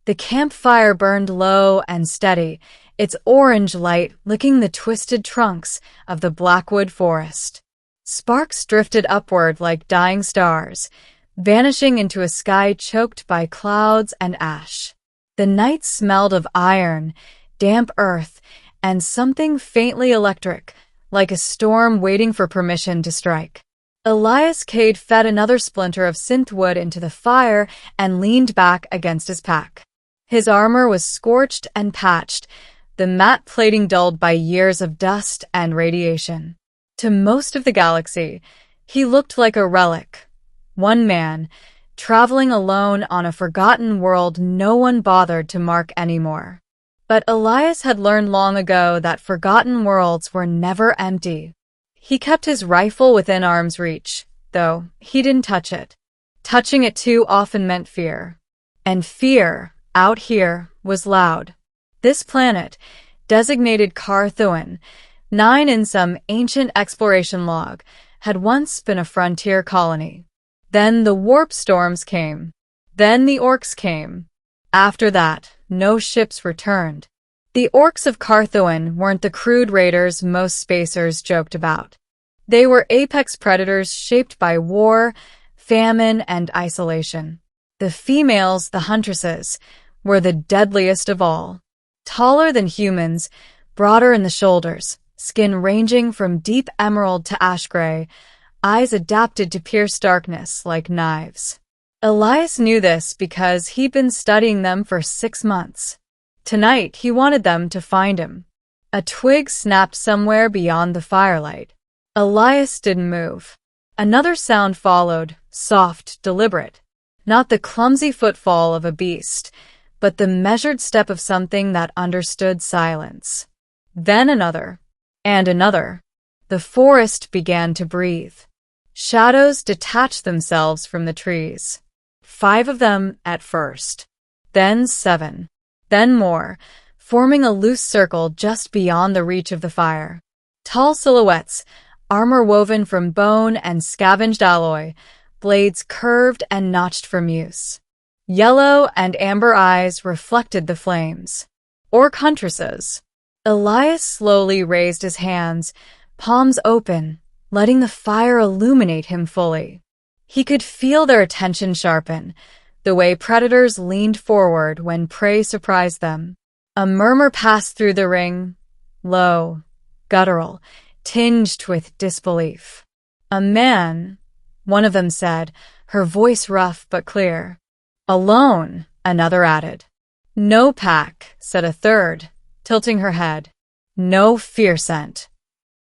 The campfire burned low and steady, its orange light licking the twisted trunks of the blackwood forest. Sparks drifted upward like dying stars, vanishing into a sky choked by clouds and ash. The night smelled of iron, damp earth, and something faintly electric, like a storm waiting for permission to strike. Elias Cade fed another splinter of synthwood into the fire and leaned back against his pack. His armor was scorched and patched, the matte plating dulled by years of dust and radiation. To most of the galaxy, he looked like a relic. One man, traveling alone on a forgotten world no one bothered to mark anymore. But Elias had learned long ago that forgotten worlds were never empty. He kept his rifle within arm's reach, though he didn't touch it. Touching it too often meant fear. And fear, out here, was loud. This planet, designated Carthuan, 9 in some ancient exploration log, had once been a frontier colony. Then the warp storms came. Then the orcs came. After that, no ships returned. The orcs of Carthuan weren't the crude raiders most spacers joked about. They were apex predators shaped by war, famine, and isolation. The females, the Huntresses, were the deadliest of all. Taller than humans, broader in the shoulders, skin ranging from deep emerald to ash gray, eyes adapted to pierce darkness like knives. Elias knew this because he'd been studying them for 6 months. Tonight, he wanted them to find him. A twig snapped somewhere beyond the firelight. Elias didn't move. Another sound followed, soft, deliberate. Not the clumsy footfall of a beast, but the measured step of something that understood silence. Then another, and another. The forest began to breathe. Shadows detached themselves from the trees. 5 of them at first. Then 7. Then more, forming a loose circle just beyond the reach of the fire. Tall silhouettes, armor woven from bone and scavenged alloy, blades curved and notched from use. Yellow and amber eyes reflected the flames. Orc Huntresses. Elias slowly raised his hands, palms open, letting the fire illuminate him fully. He could feel their attention sharpen, the way predators leaned forward when prey surprised them. A murmur passed through the ring, low, guttural, tinged with disbelief. "A man," one of them said, her voice rough but clear. "Alone," another added. "No pack," said a third, tilting her head. "No fear scent."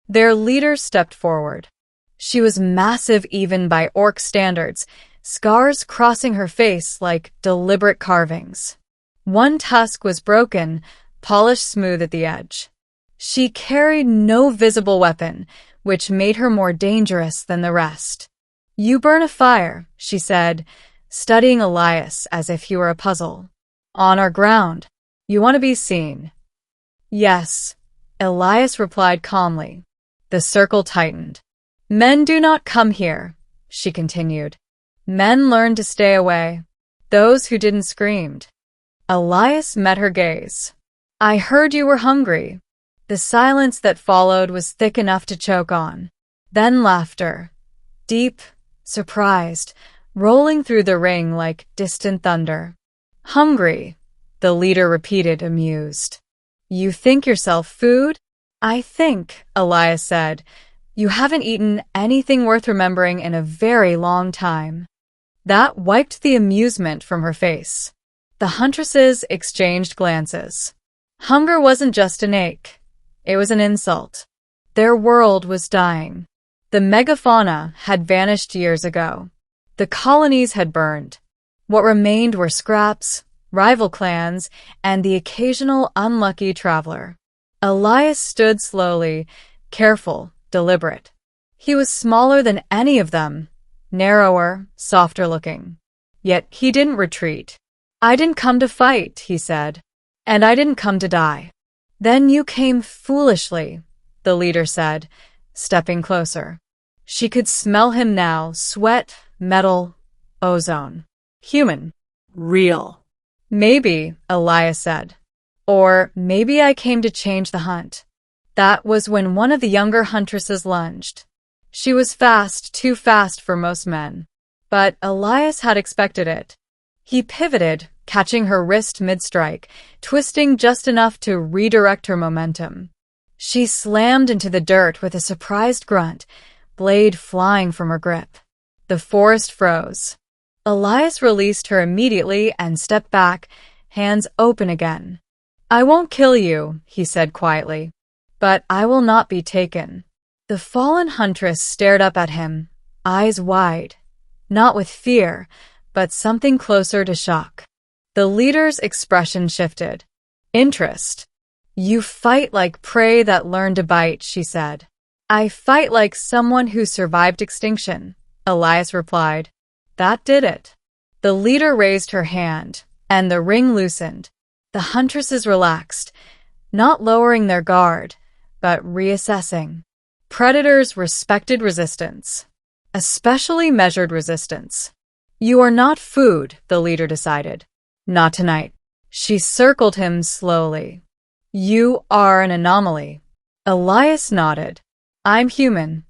Their leader stepped forward. She was massive even by orc standards, scars crossing her face like deliberate carvings. One tusk was broken, polished smooth at the edge. She carried no visible weapon, which made her more dangerous than the rest. "You burn a fire," she said, studying Elias as if he were a puzzle. "On our ground. You want to be seen." "Yes," Elias replied calmly. The circle tightened. "Men do not come here," she continued. "Men learn to stay away. Those who didn't screamed." Elias met her gaze. "I heard you were hungry." The silence that followed was thick enough to choke on. Then laughter. Deep, surprised, rolling through the ring like distant thunder. "Hungry," the leader repeated, amused. "You think yourself food?" "I think," Elias said, "you haven't eaten anything worth remembering in a very long time." That wiped the amusement from her face. The Huntresses exchanged glances. Hunger wasn't just an ache. It was an insult. Their world was dying. The megafauna had vanished years ago. The colonies had burned. What remained were scraps, rival clans, and the occasional unlucky traveler. Elias stood slowly, careful, deliberate. He was smaller than any of them, narrower, softer looking. Yet he didn't retreat. "I didn't come to fight," he said. "And I didn't come to die." "Then you came foolishly," the leader said, stepping closer. She could smell him now, sweat, metal, ozone. Human. Real. Maybe, Elias said. Or maybe I came to change the hunt. That was when one of the younger huntresses lunged. She was fast, too fast for most men. But Elias had expected it. He pivoted, catching her wrist mid-strike, twisting just enough to redirect her momentum. She slammed into the dirt with a surprised grunt, blade flying from her grip. The forest froze. Elias released her immediately and stepped back, hands open again. I won't kill you, he said quietly, but I will not be taken. The fallen huntress stared up at him, eyes wide, not with fear, but something closer to shock. The leader's expression shifted. Interest. You fight like prey that learned to bite, she said. I fight like someone who survived extinction, Elias replied. That did it. The leader raised her hand, and the ring loosened. The huntresses relaxed, not lowering their guard, but reassessing. Predators respected resistance, especially measured resistance. You are not food, the leader decided. Not tonight. She circled him slowly. You are an anomaly. Elias nodded. I'm human.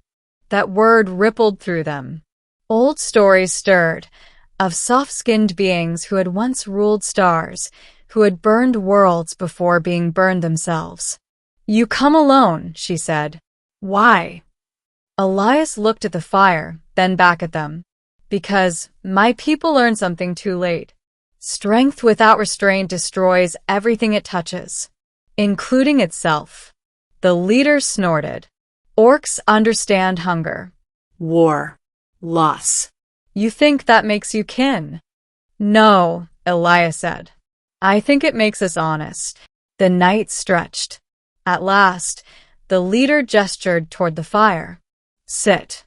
That word rippled through them. Old stories stirred, of soft-skinned beings who had once ruled stars, who had burned worlds before being burned themselves. You come alone, she said. Why? Elias looked at the fire, then back at them. Because my people learned something too late. Strength without restraint destroys everything it touches, including itself. The leader snorted. Orcs understand hunger, war, loss. You think that makes you kin? No, Elias said. I think it makes us honest. The night stretched. At last, the leader gestured toward the fire. Sit.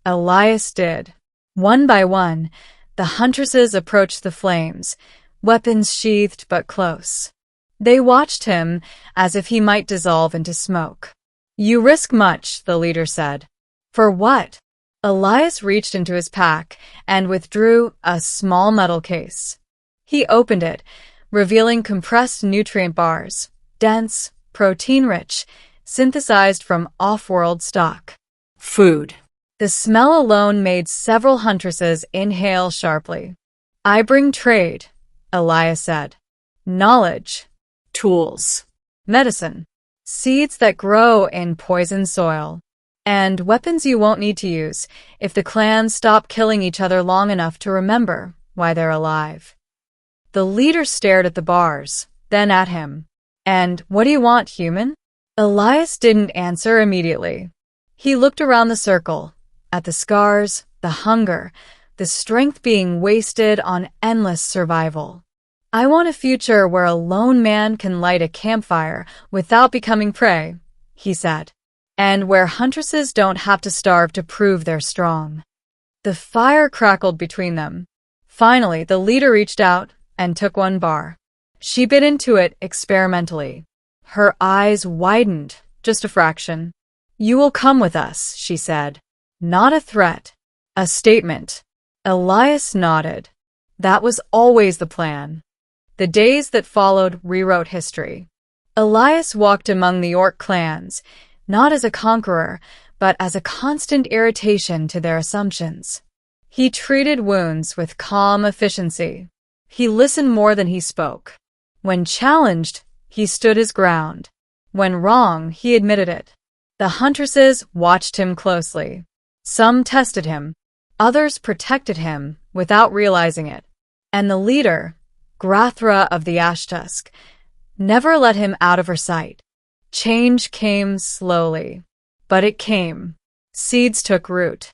Elias did. One by one, the huntresses approached the flames, weapons sheathed but close. They watched him as if he might dissolve into smoke. You risk much, the leader said. For what? Elias reached into his pack and withdrew a small metal case. He opened it, revealing compressed nutrient bars, dense, protein-rich, synthesized from off-world stock. Food. The smell alone made several huntresses inhale sharply. I bring trade, Elias said. Knowledge. Tools. Medicine. Seeds that grow in poisoned soil. And weapons you won't need to use if the clans stop killing each other long enough to remember why they're alive. The leader stared at the bars, then at him. And what do you want, human? Elias didn't answer immediately. He looked around the circle, at the scars, the hunger, the strength being wasted on endless survival. I want a future where a lone man can light a campfire without becoming prey, he said. And where huntresses don't have to starve to prove they're strong. The fire crackled between them. Finally, the leader reached out and took one bar. She bit into it experimentally. Her eyes widened, just a fraction. You will come with us, she said. Not a threat, a statement. Elias nodded. That was always the plan. The days that followed rewrote history. Elias walked among the orc clans, not as a conqueror, but as a constant irritation to their assumptions. He treated wounds with calm efficiency. He listened more than he spoke. When challenged, he stood his ground. When wrong, he admitted it. The huntresses watched him closely. Some tested him. Others protected him without realizing it. And the leader, Grathra of the Ashtusk, never let him out of her sight. Change came slowly, but it came. Seeds took root.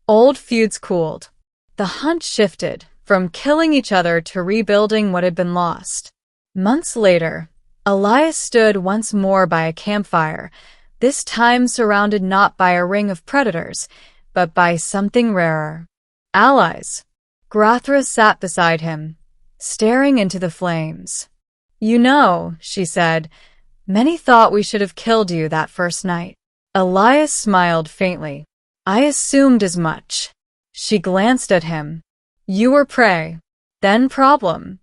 Old feuds cooled. The hunt shifted from killing each other to rebuilding what had been lost. Months later, Elias stood once more by a campfire, this time surrounded not by a ring of predators, but by something rarer. Allies. Grathra sat beside him, staring into the flames. You know, she said, many thought we should have killed you that first night. Elias smiled faintly. I assumed as much. She glanced at him. You were prey, then problem,